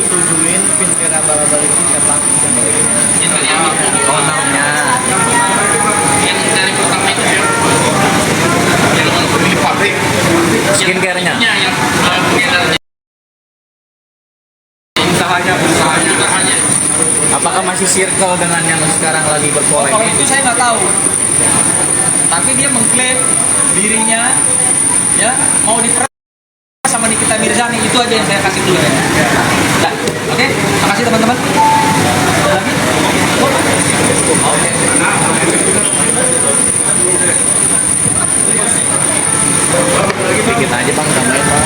ditujuin pin kira balik ini siapa? Oh, namanya. Yang dari pertama itu ya. Yang di pabrik. Skincare-nya. Yang usahanya. Apakah masih circle dengan yang sekarang lagi Kalau berpolemik? itu saya nggak tahu. Tapi dia mengklaim dirinya ya mau diperas sama Nikita Mirzani, itu aja yang saya kasih dulu ya. Nah, oke, makasih teman-teman. Ada lagi? Oke. Dikit aja bang, tambahin bang.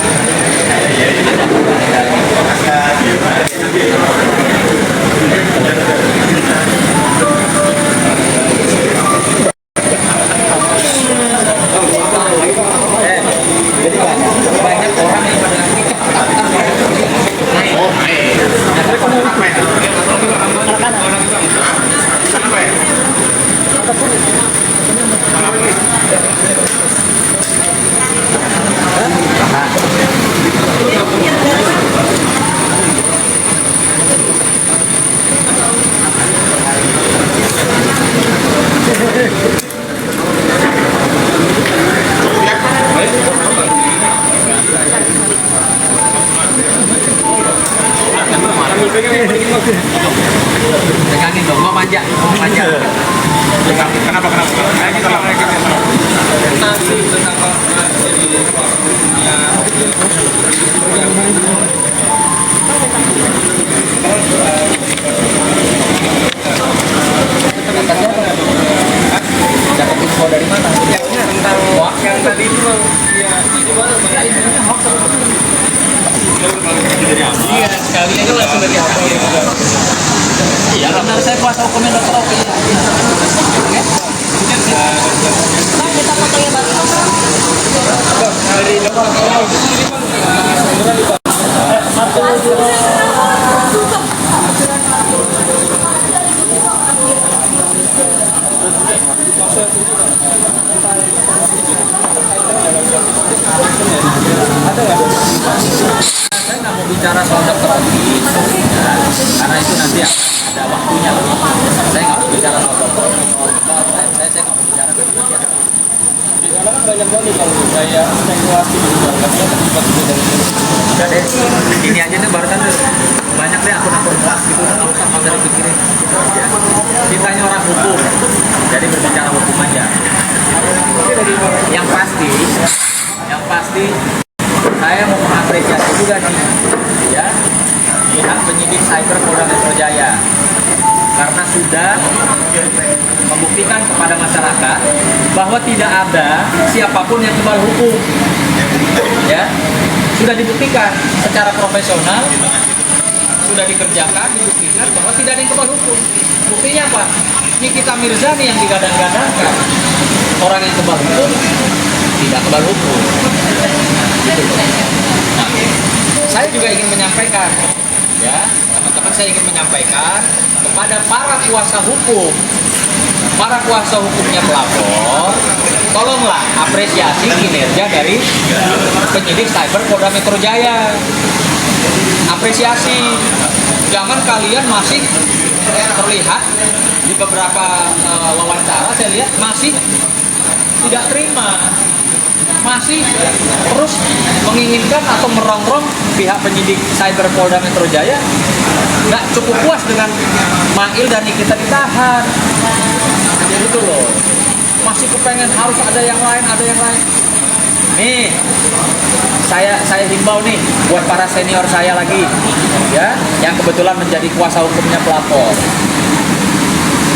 Jadi banyak orang yang pada naik. Pegangin dong, gua manja, manja. Kenapa? Ini kalau mereka Dapat info dari mana? tentang yang tadi itu ya itu mana? Iya, sekali aja langsung dari apa? Iya, karena saya kuasa hukumnya Dr. Oki. Oke? Kita fotonya bareng. Dari Saya nggak mau bicara soal Dr. Oki, ya, karena itu nanti ada waktunya. Saya nggak mau bicara soal Dr. Oki. Saya nggak mau bicara nanti. di sana kan banyak banget kalau saya spekulasi gitu katanya terlibat juga dari Udah deh, ini aja nih barusan tuh. Banyak deh akun-akun kelas gitu, nggak usah dipikirin. Ya. Kitanya orang hukum, jadi berbicara hukum aja. Yang pasti, saya mau mengapresiasi juga nih, ya, pihak penyidik cyber Polda Metro Jaya, karena sudah membuktikan kepada masyarakat bahwa tidak ada siapapun yang kebal hukum, ya, sudah dibuktikan secara profesional, sudah dikerjakan, dibuktikan bahwa tidak ada yang kebal hukum. Buktinya apa? Nikita Mirzani yang digadang-gadangkan orang yang kebal hukum tidak kebal hukum. Gitu loh. Nah, saya juga ingin menyampaikan, ya, teman-teman, saya ingin menyampaikan kepada para kuasa hukumnya pelapor, tolonglah apresiasi kinerja dari penyidik cyber Polda Metro Jaya. Apresiasi, jangan kalian masih terlihat di beberapa wawancara saya lihat masih tidak terima, masih terus menginginkan atau merongrong pihak penyidik cyber Polda Metro Jaya, nggak cukup puas dengan Mail dan Nikita ditahan, gitu loh, masih kepengen harus ada yang lain. Nih, saya himbau nih buat para senior saya lagi, ya, yang kebetulan menjadi kuasa hukumnya pelapor.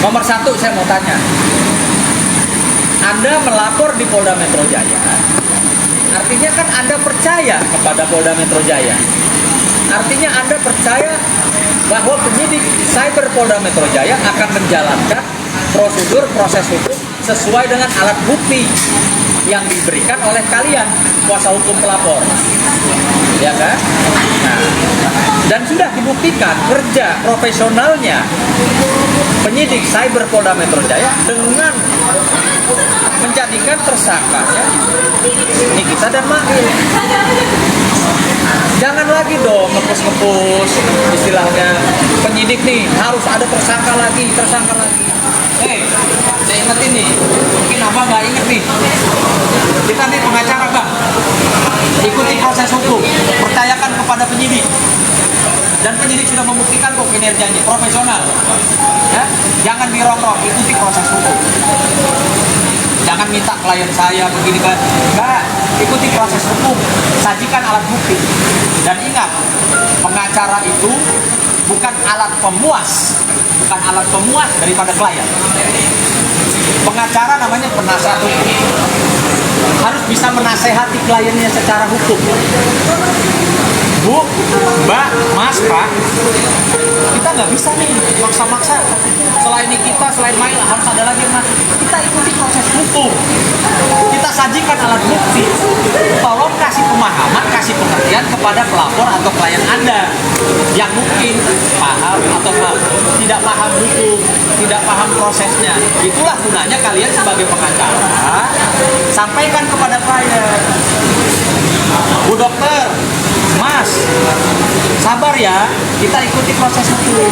Nomor satu, saya mau tanya, Anda melapor di Polda Metro Jaya, artinya kan Anda percaya kepada Polda Metro Jaya. Artinya Anda percaya bahwa penyidik cyber Polda Metro Jaya akan menjalankan prosedur proses hukum sesuai dengan alat bukti yang diberikan oleh kalian, kuasa hukum pelapor. Ya kan? Nah, dan sudah dibuktikan kerja profesionalnya penyidik cyber Polda Metro Jaya dengan menjadikan tersangkanya Nikita dan Mail. Jangan lagi dong ngepus-ngepus istilahnya penyidik nih harus ada tersangka lagi. Saya ingetin nih, mungkin abang nggak inget nih. Kita nih pengacara bang, ikuti proses hukum, percayakan kepada penyidik. Dan penyidik sudah membuktikan kok kinerjanya profesional. Ya, jangan dirongrong, ikuti proses hukum. Jangan minta klien saya begini kan, enggak, ikuti proses hukum, sajikan alat bukti. Dan ingat, pengacara itu bukan alat pemuas daripada klien. Pengacara namanya penasihat hukum, harus bisa menasehati kliennya secara hukum. Bu, Mbak, Mas, Pak, kita nggak bisa nih maksa-maksa. Selain main harus ada lagi mas. Kita ikuti proses hukum. Kita sajikan alat bukti. Tolong kasih pemahaman, kasih pengertian kepada pelapor atau klien Anda yang mungkin paham atau tidak paham hukum, tidak paham prosesnya. Itulah gunanya kalian sebagai pengacara. Sampaikan kepada klien, Bu dokter, Mas, sabar ya, kita ikuti proses hukum.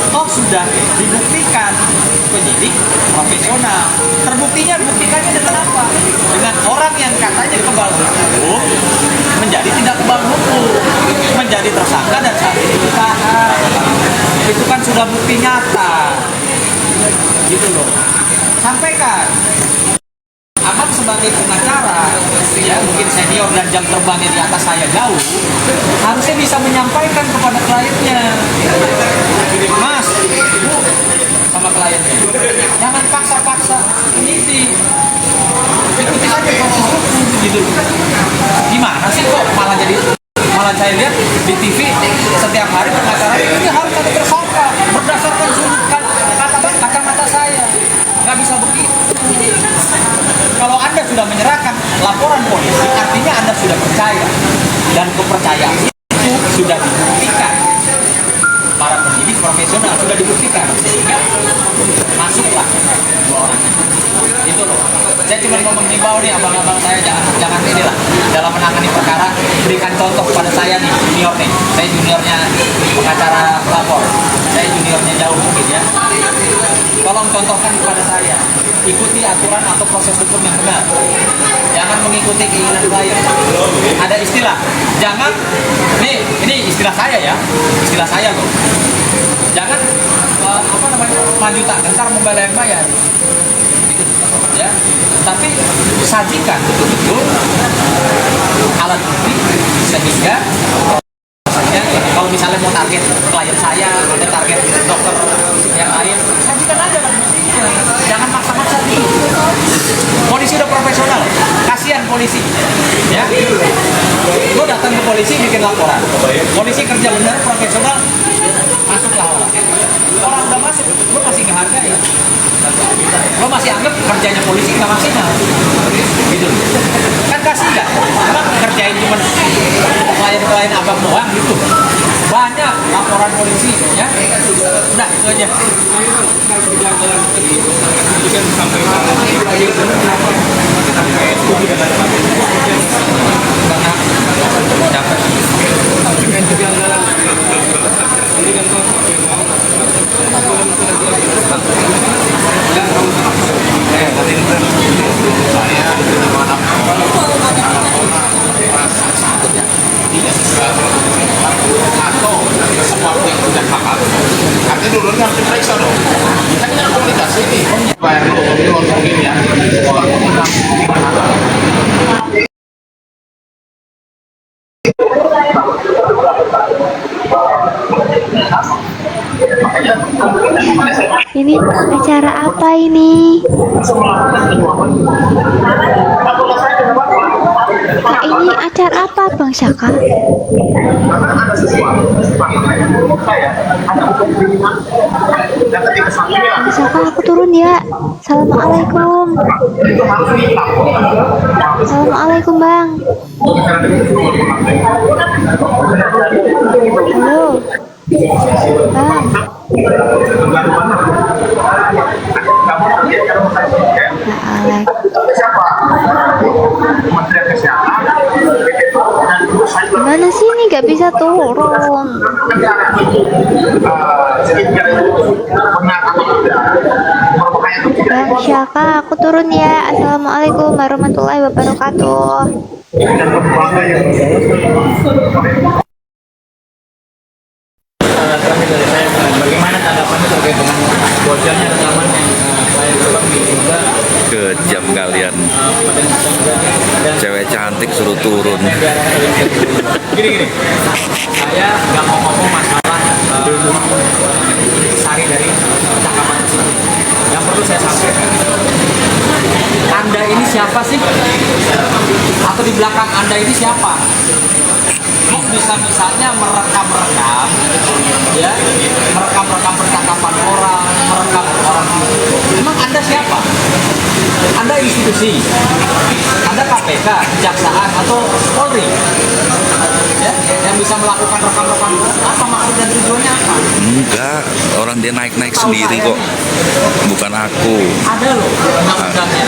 Toh sudah dibuktikan penyidik profesional. Buktikannya dengan apa? Dengan orang yang katanya kebal hukum menjadi tidak kebal hukum, menjadi tersangka dan saat ini ditahan. Itu kan sudah bukti nyata. Gitu loh. Sampaikan. Abang sebagai pengacara, ya mungkin senior dan jam terbangnya di atas saya jauh, harusnya bisa menyampaikan kepada kliennya, Mas, Bu, sama kliennya, jangan paksa-paksa penyidik, ikuti saja proses hukum, gitu. Gimana sih kok malah saya lihat di TV setiap hari pengacara ini harus ada tersangka berdasarkan sudut kacamata saya, nggak bisa begitu. Kalau Anda sudah menyerahkan laporan polisi, artinya Anda sudah percaya. Dan kepercayaan itu sudah dibuktikan. Para penyidik profesional sudah dibuktikan. Sehingga masuklah dua orang. Itu loh. Saya cuma mau menghimbau nih abang-abang saya, jangan inilah. Dalam menangani perkara, berikan contoh kepada saya nih, junior nih. Saya juniornya pengacara lapor. Saya juniornya jauh mungkin ya. Tolong contohkan kepada saya. Ikuti aturan atau proses hukum yang benar. Jangan mengikuti keinginan klien. Ada istilah, jangan, ini istilah saya ya, istilah saya loh. Jangan maju tak gentar membela yang bayar. Ya, tapi sajikan betul-betul alat bukti sehingga kalau misalnya mau target klien saya, ada target dokter yang lain, sajikan aja kan buktinya. Jangan maksa-maksa nih. Polisi udah profesional, kasihan polisi. Ya, lo datang ke polisi bikin laporan. Polisi kerja benar, profesional, masuklah orang. Orang udah masuk, lo masih nggak hargai. Lo masih anggap kerjanya polisi nggak maksimal. Gitu. Kan kasihan. Emang kerjain cuma klien-klien abang doang gitu. Banyak laporan polisi ya. Udah itu aja. Atau sesuatu yang tidak halal, artinya dulu harus diperiksa dong. Kita kan ada komunikasi nih, bayar dulu mungkin ya. Ini acara apa ini? Nah, ini acara apa Bang Syaka? Bang Syaka, aku turun ya. Assalamualaikum. Assalamualaikum Bang. Halo Bang. Gimana sih? tidak bisa turun. Bang Syaka, aku turun ya. Assalamualaikum warahmatullahi wabarakatuh. Terakhir dari saya, bagaimana tanggapannya terkait dengan bocornya rekaman yang klien abang juga Kejam kalian. pada dan Cewek cantik suruh turun. gini, saya nggak mau ngomong masalah sari dari percakapan tersebut. Yang perlu saya sampaikan, Anda ini siapa sih? Atau di belakang Anda ini siapa? Kok bisa-bisanya merekam-rekam, ya, merekam percakapan orang, merekam orang. Memang Anda siapa? Anda institusi, Anda KPK, kejaksaan atau Polri, ya, yang bisa melakukan rekam-rekam. Apa maksud dan tujuannya apa? Enggak, orang dia naik-naik sendiri kok. Bukan aku. Ada loh undang-undangnya.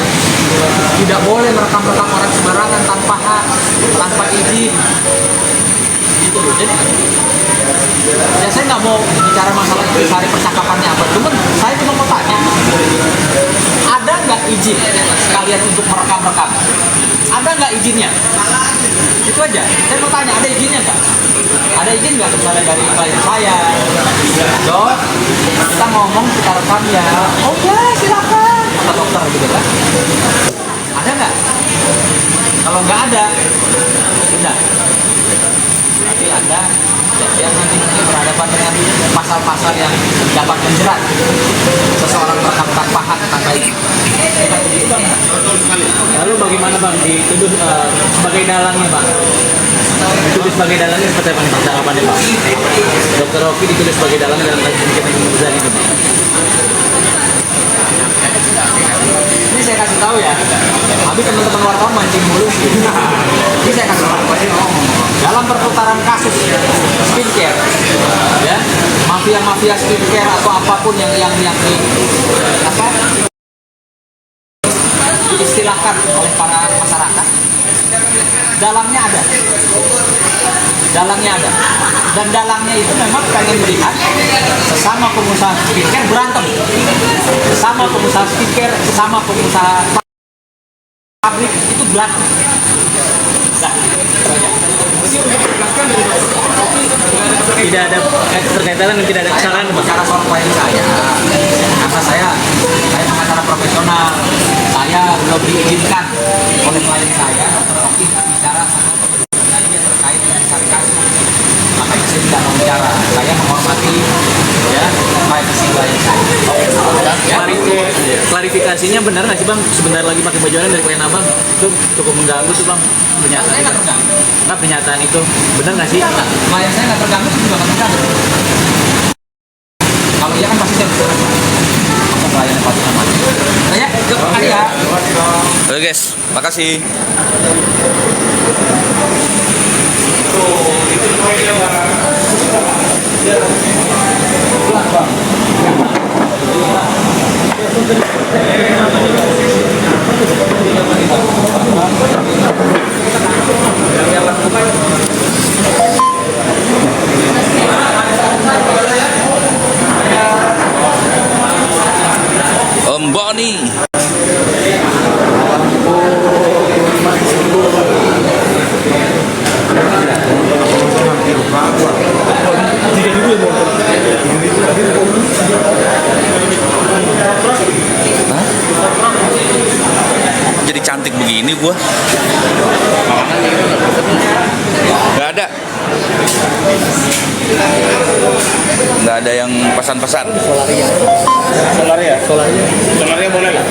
Tidak boleh merekam-rekam orang sembarangan tanpa hak, tanpa izin. Gitu loh. Jadi ya saya nggak mau bicara masalah itu sehari percakapannya apa. Cuman saya cuma mau tanya, ada nggak izin kalian untuk merekam-rekam? Ada nggak izinnya? Itu aja. Saya mau tanya, ada izinnya nggak? Ada izin nggak misalnya dari klien saya? Dok, kita ngomong kita rekam ya. Oh ya, silakan. Kata dokter gitu kan? Ada nggak? Kalau nggak ada, sudah. Tapi Anda yang nanti mungkin berhadapan dengan pasal-pasal yang dapat menjerat seseorang tanpa hak tanpa izin. Lalu bagaimana Bang dituduh sebagai dalangnya Bang? Dituduh sebagai dalangnya seperti apa nih Bang tanggapannya Bang? Dokter Rocky dituduh sebagai dalangnya dalam kasus kita yang Mirzani ini Bang. Ini saya kasih tahu ya, tapi teman-teman wartawan mancing mulu. Ini saya kasih tahu. Dalam perputaran kasus skincare, ya, mafia skincare atau apapun yang apa diistilahkan oleh para masyarakat, dalangnya ada, dan dalangnya itu memang pengen melihat sesama pengusaha skincare berantem, sesama pengusaha skincare, sesama pengusaha pabrik itu berantem. Nah, tidak ada keterkaitan dan tidak ada kesalahan bicara soal klien saya, karena saya pengacara profesional, saya belum diizinkan oleh klien saya untuk bicara sama yang terkait dengan syarikat. Makanya saya tidak mau bicara. Saya menghormati ya privasi klien saya. Klarifikasinya benar nggak sih Bang? Sebentar lagi pakai baju dari klien Abang itu cukup mengganggu tuh Bang. Pernyataan Saya itu. nggak terganggu. Nah, pernyataan itu benar nggak sih? Klien saya nggak terganggu, saya juga nggak terganggu. Kalau iya kan pasti saya bisa. Apa klien yang patut namanya? Saya, yuk kali ya. Oke guys, makasih. Om Boni. Hah? Jadi cantik begini gua. Nggak ada. Nggak ada yang pesan-pesan. Solarnya boleh lah.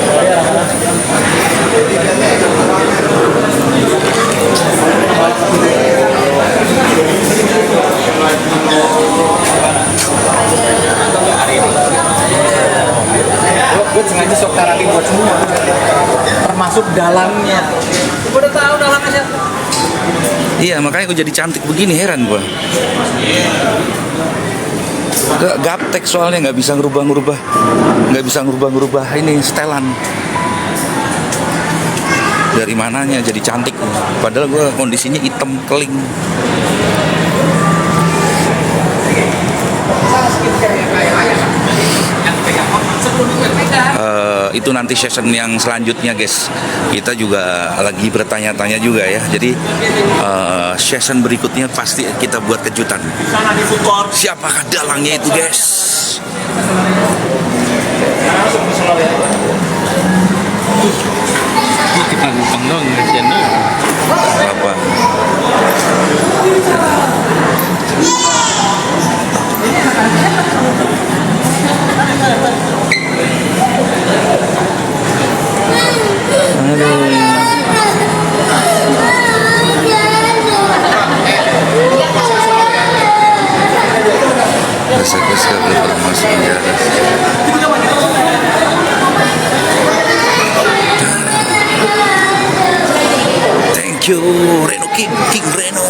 Gue sengaja sok tarapi buat semua, termasuk dalangnya. Gue udah tahu dalangnya siapa. Iya, makanya gue jadi cantik begini, heran gua. Gaptek soalnya nggak bisa ngerubah ini setelan. Dari mananya jadi cantik? Padahal gue kondisinya hitam keling. Itu nanti session yang selanjutnya guys, kita juga lagi bertanya-tanya juga ya. Jadi session berikutnya pasti kita buat kejutan. Siapakah dalangnya itu guys? Kita numpang dong ngasihan dong. Apa? Kesek-kesek belum masuk penjara. Thank you Reno King Reno.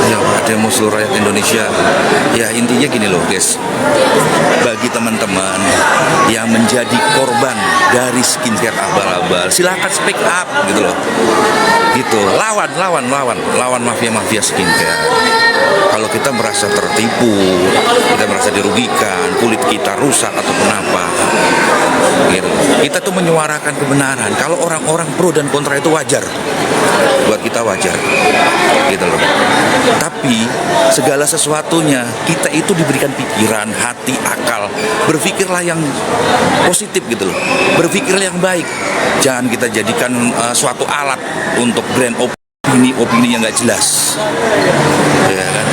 Ya, demo seluruh rakyat Indonesia. Ya intinya gini loh guys, bagi teman-teman yang menjadi korban dari skincare abal-abal, silakan speak up gitu loh. Gitu, lawan mafia skincare. Kalau kita merasa tertipu, kita merasa dirugikan, kulit kita rusak ataupun apa, gitu. Kita tuh menyuarakan kebenaran. Kalau orang-orang pro dan kontra itu wajar, buat kita wajar, gitu loh. Tapi segala sesuatunya kita itu diberikan pikiran, hati, akal. Berpikirlah yang positif gitu loh. Berpikirlah yang baik. Jangan kita jadikan suatu alat untuk brand opini yang nggak jelas. Ya kan?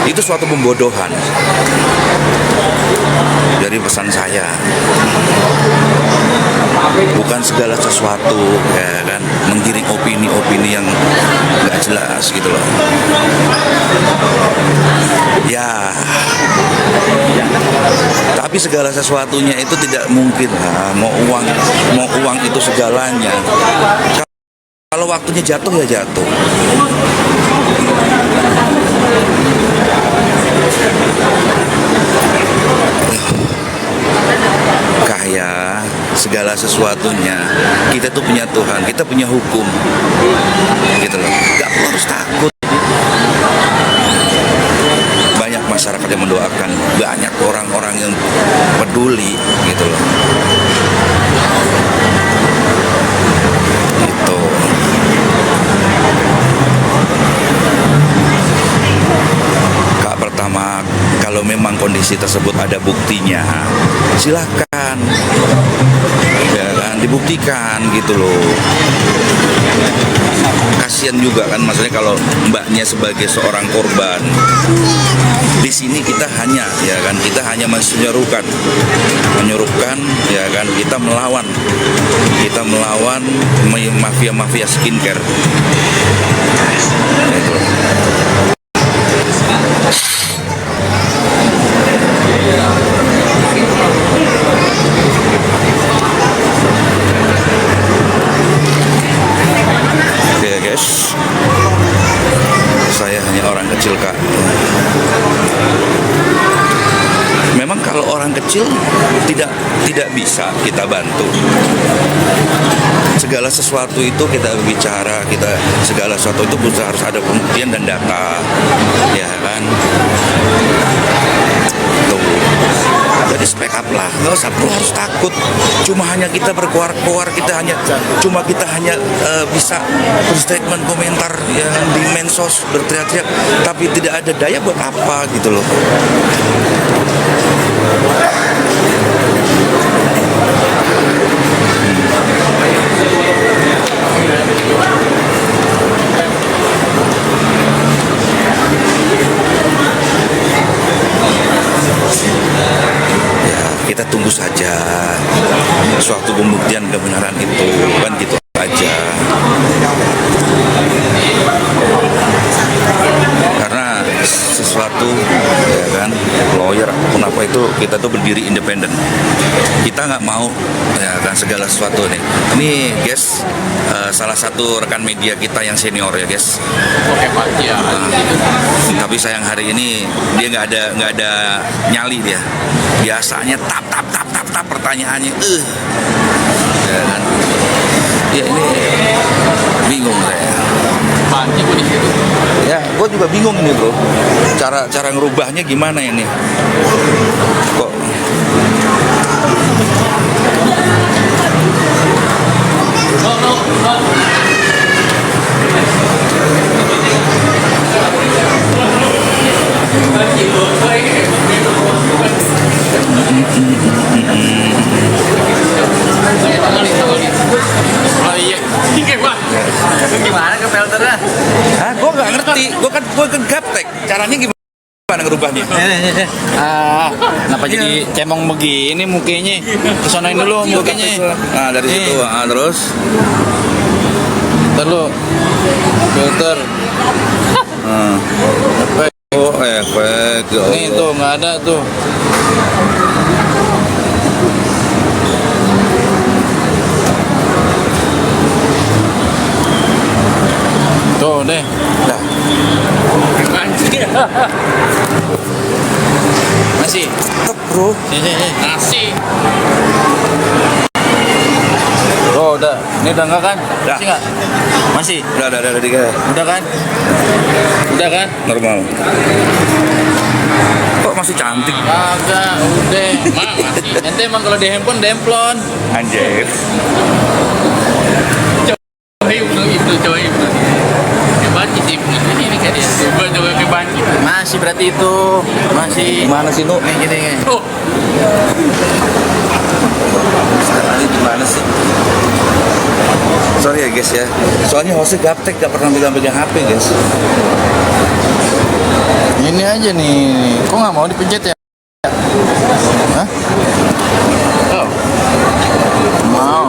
Itu suatu pembodohan. Dari pesan saya, bukan segala sesuatu ya kan menggiring opini yang nggak jelas gitu loh. Ya, tapi segala sesuatunya itu tidak mungkin lah. Mau uang itu segalanya. Kalau waktunya jatuh ya jatuh. Kaya segala sesuatunya, kita tuh punya Tuhan, kita punya hukum, gitu loh. Gak perlu harus takut. Banyak masyarakat yang mendoakan, banyak orang-orang yang peduli, gitu loh. Gitu. Pertama, kalau memang kondisi tersebut ada buktinya, silakan, ya kan, dibuktikan gitu loh. Kasian juga kan, maksudnya kalau mbaknya sebagai seorang korban, di sini kita hanya, ya kan, kita hanya menyuruhkan, ya kan, kita melawan mafia skincare. Gitu. Ya guys, saya hanya orang kecil kak. Memang kalau orang kecil tidak bisa kita bantu. Segala sesuatu itu kita bicara, segala sesuatu itu harus ada pembuktian dan data, ya kan? Tuh. Jadi speak up lah, nggak usah perlu harus takut. Cuma hanya kita berkoar-koar, kita hanya bisa berstatement, komentar yang di mensos, berteriak-teriak, tapi tidak ada daya buat apa gitu loh. Kita tunggu saja suatu pembuktian kebenaran itu, kan gitu aja. Karena sesuatu, ya kan, lawyer apapun apa itu, kita tuh berdiri independen. Kita nggak mau, ya kan, segala sesuatu nih. Ini guys, salah satu rekan media kita yang senior ya guys. Oke Pak, ya. Tapi sayang hari ini dia nggak ada nyali dia. Biasanya tap pertanyaannya, ya kan? Ya ini bingung saya. Pak, ibu di situ. Ya Ya, gue juga bingung ini bro. Cara ngerubahnya gimana ini? Kok? Oh iya, gimana ke filternya? Hah? Gue nggak ngerti. Gue kan gaptek. Caranya gimana ngerubahnya? Kenapa jadi cemong begini mukanya? Kesonoin dulu mukanya. Nah dari situ, terus. Ntar lu filter. Oh efek. Ya Nih Allah. tuh nggak ada tuh. Tuh deh. Nah, Masih. tetep bro. Nasi. Oh udah. Ini udah enggak kan? Udah. Masih nggak? Masih. Udah tiga. Udah kan? Udah kan? Normal. Kok masih cantik? Kagak, udah. Masih. Nanti emang kalau di handphone demplon. Anjir. Coba Ibnu. Kebanci Ibnu. Ini kayak dia. Coba kebanci. Masih berarti itu. Masih. Gimana sih Nu? Nih gini. Oh. Sekarang ini gimana sih? Sorry ya guys ya. Soalnya hostnya gaptek, gak pernah pegang HP guys. Ini aja nih. Kok nggak mau dipencet ya? Hah? Oh. Mau.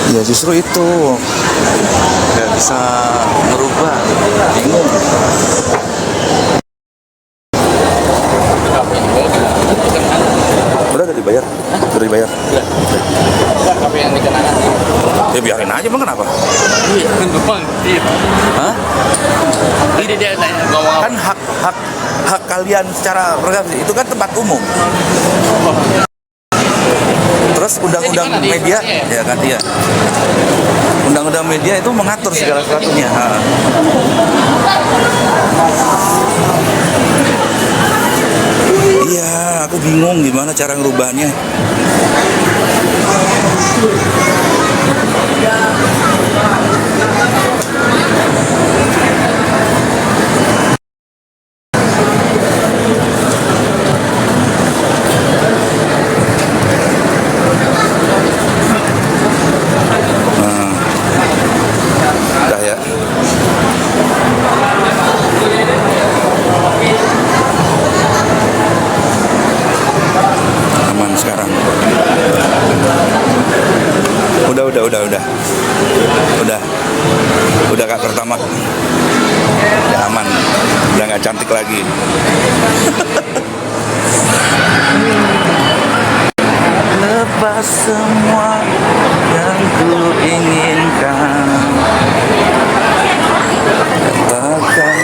Ya justru itu nggak bisa merubah, bingung. Udah dibayar? Udah dibayar? Tapi yang dikenakan. Ya biarin aja bang, kenapa? Iya, numpang. Hah? Ini dia tanya ngomong Kan hak kalian secara prerogatif itu kan tempat umum. Terus undang-undang Jadi gimana, media, di- ya kan dia. Undang-undang media itu mengatur segala sesuatunya. Iya, aku bingung gimana cara ngerubahnya. Udah ya. Aman sekarang. Udah Kak pertama. Ya aman. Udah nggak cantik lagi. Lepas semua yang ku inginkan. Katakan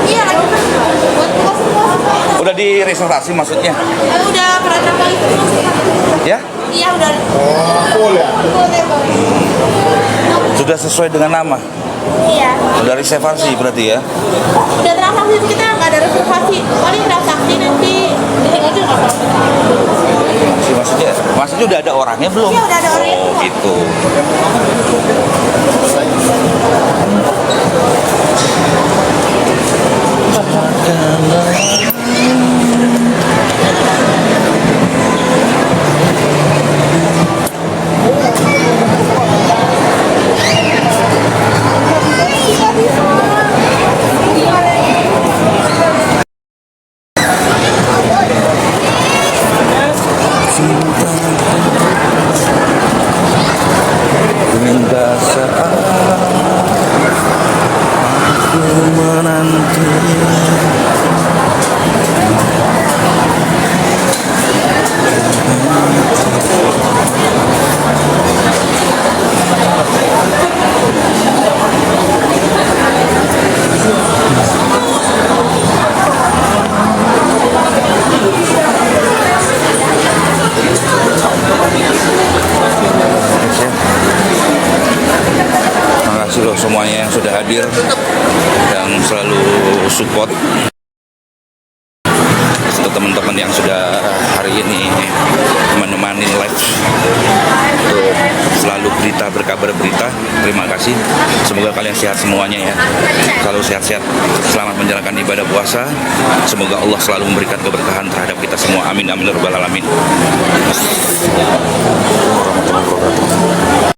Iya lagi buat buka semua. udah direservasi maksudnya? Udah pernah kali itu. Ya? Iya udah. Boleh. Sudah sesuai dengan nama? Iya. Udah reservasi berarti ya? Udah transaksi kita nggak ada reservasi. Paling transaksi nanti ini aja nggak apa-apa. Maksudnya udah ada orangnya belum? Iya udah ada orangnya. Oh gitu. menanti. Terima kasih loh semuanya yang sudah hadir dan selalu support. Untuk teman-teman yang sudah hari ini menemani live untuk selalu berkabar berita, terima kasih. Semoga kalian sehat semuanya ya, selalu sehat-sehat, selamat menjalankan ibadah puasa. Semoga Allah selalu memberikan keberkahan terhadap kita semua, amin amin ya rabbal alamin. Warahmatullahi wabarakatuh.